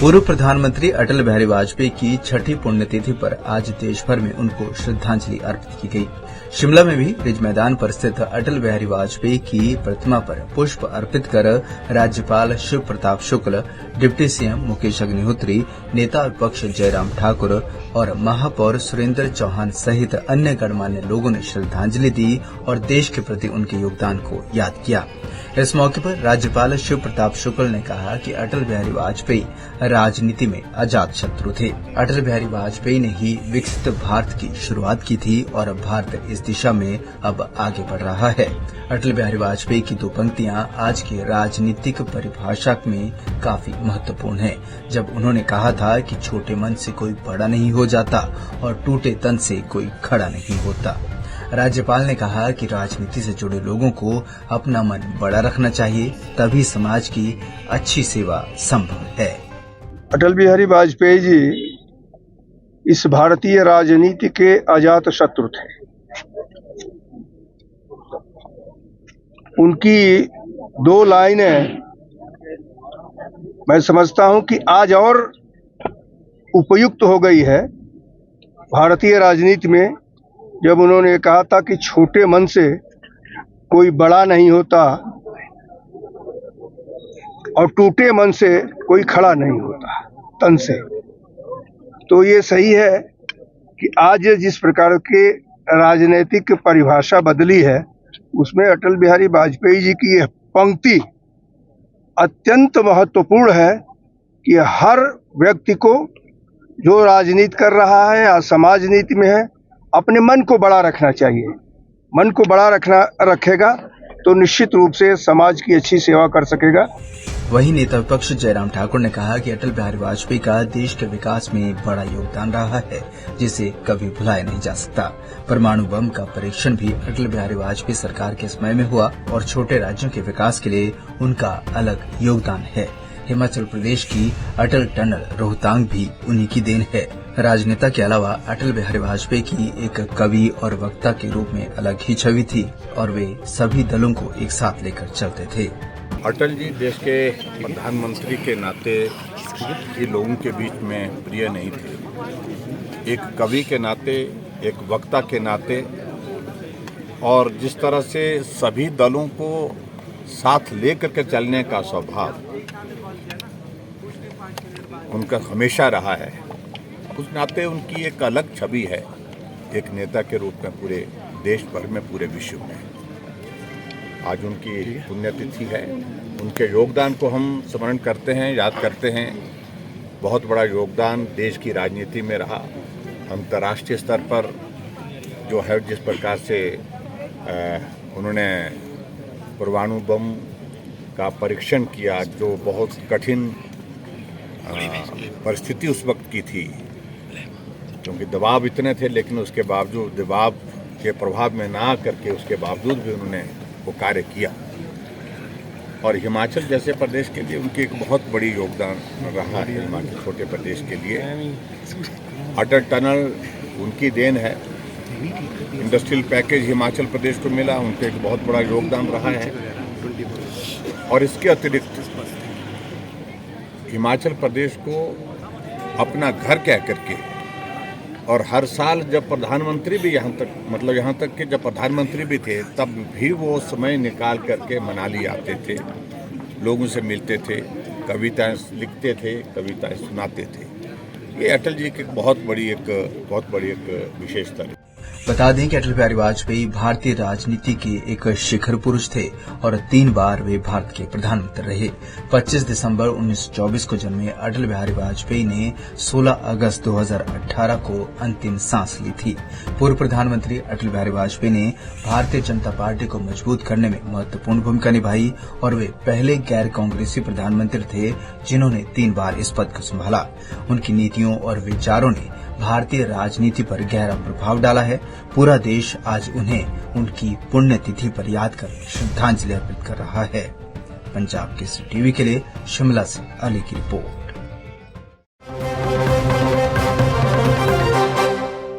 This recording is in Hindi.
पूर्व प्रधानमंत्री अटल बिहारी वाजपेयी की छठी पुण्यतिथि पर आज देश भर में उनको श्रद्धांजलि अर्पित की गई। शिमला में भी रिज मैदान पर स्थित अटल बिहारी वाजपेयी की प्रतिमा पर पुष्प अर्पित कर राज्यपाल शिव प्रताप शुक्ल, डिप्टी सीएम मुकेश अग्निहोत्री, नेता विपक्ष जयराम ठाकुर और महापौर सुरेंद्र चौहान सहित अन्य गणमान्य लोगों ने श्रद्धांजलि दी और देश के प्रति उनके योगदान को याद किया। इस मौके पर राज्यपाल शिव प्रताप शुक्ल ने कहा कि अटल बिहारी वाजपेयी राजनीति में अजात शत्रु थे। अटल बिहारी वाजपेयी ने ही विकसित भारत की शुरुआत की थी और भारत इस दिशा में अब आगे बढ़ रहा है। अटल बिहारी वाजपेयी की दो पंक्तियां आज की राजनीतिक परिभाषा में काफी महत्वपूर्ण हैं, जब उन्होंने कहा था कि छोटे मन से कोई बड़ा नहीं हो जाता और टूटे तन से कोई खड़ा नहीं होता। राज्यपाल ने कहा कि राजनीति से जुड़े लोगों को अपना मन बड़ा रखना चाहिए, तभी समाज की अच्छी सेवा संभव है। अटल बिहारी वाजपेयी जी इस भारतीय राजनीति के अजात शत्रु थे। उनकी दो लाइनें मैं समझता हूं कि आज और उपयुक्त हो गई है भारतीय राजनीति में, जब उन्होंने कहा था कि छोटे मन से कोई बड़ा नहीं होता और टूटे मन से कोई खड़ा नहीं होता तन से। तो ये सही है कि आज जिस प्रकार के राजनीतिक परिभाषा बदली है, उसमें अटल बिहारी वाजपेयी जी की यह पंक्ति अत्यंत महत्वपूर्ण है कि हर व्यक्ति को जो राजनीति कर रहा है या समाज नीति में है, अपने मन को बड़ा रखना चाहिए। मन को बड़ा रखेगा तो निश्चित रूप से समाज की अच्छी सेवा कर सकेगा। वहीं नेता विपक्ष जयराम ठाकुर ने कहा कि अटल बिहारी वाजपेयी का देश के विकास में बड़ा योगदान रहा है, जिसे कभी भुलाया नहीं जा सकता। परमाणु बम का परीक्षण भी अटल बिहारी वाजपेयी सरकार के समय में हुआ और छोटे राज्यों के विकास के लिए उनका अलग योगदान है। हिमाचल प्रदेश की अटल टनल रोहतांग भी उन्हीं की देन है। राजनेता के अलावा अटल बिहारी वाजपेयी की एक कवि और वक्ता के रूप में अलग ही छवि थी और वे सभी दलों को एक साथ लेकर चलते थे। अटल जी देश के प्रधानमंत्री के नाते ही लोगों के बीच में प्रिय नहीं थे। एक कवि के नाते, एक वक्ता के नाते, और जिस तरह से सभी दलों को साथ लेकर के चलने का स्वभाव उनका हमेशा रहा है, उस नाते उनकी एक अलग छवि है एक नेता के रूप में पूरे देश भर में, पूरे विश्व में। आज उनकी पुण्यतिथि है। उनके योगदान को हम स्मरण करते हैं, याद करते हैं। बहुत बड़ा योगदान देश की राजनीति में रहा। अंतर्राष्ट्रीय स्तर पर जो है, जिस प्रकार से उन्होंने परमाणु बम का परीक्षण किया, जो बहुत कठिन परिस्थिति उस वक्त की थी, क्योंकि दबाव इतने थे, लेकिन उसके बावजूद दबाव के प्रभाव में ना करके उसके बावजूद भी उन्होंने वो कार्य किया। और हिमाचल जैसे प्रदेश के लिए उनकी एक बहुत बड़ी योगदान रहा है। हिमाचल छोटे प्रदेश के लिए अटल टनल उनकी देन है। इंडस्ट्रियल पैकेज हिमाचल प्रदेश को मिला, उनका एक बहुत बड़ा योगदान रहा है। और इसके अतिरिक्त हिमाचल प्रदेश को अपना घर कह करके, और हर साल जब प्रधानमंत्री भी यहाँ तक कि जब प्रधानमंत्री भी थे, तब भी वो समय निकाल करके मनाली आते थे, लोगों से मिलते थे, कविताएं लिखते थे, कविताएं सुनाते थे। ये अटल जी की बहुत बड़ी एक विशेषता है। बता दें कि अटल बिहारी वाजपेयी भारतीय राजनीति के एक शिखर पुरुष थे और 3 बार वे भारत के प्रधानमंत्री रहे। 25 दिसंबर 1924 को जन्मे अटल बिहारी वाजपेयी ने 16 अगस्त 2018 को अंतिम सांस ली थी। पूर्व प्रधानमंत्री अटल बिहारी वाजपेयी ने भारतीय जनता पार्टी को मजबूत करने में महत्वपूर्ण भूमिका निभाई और वे पहले गैर कांग्रेसी प्रधानमंत्री थे जिन्होंने 3 बार इस पद को संभाला। उनकी नीतियों और विचारों ने भारतीय राजनीति पर गहरा प्रभाव डाला है। पूरा देश आज उन्हें उनकी पुण्यतिथि पर याद कर श्रद्धांजलि अर्पित कर रहा है। पंजाब केसरी टीवी के लिए शिमला से अली की रिपोर्ट।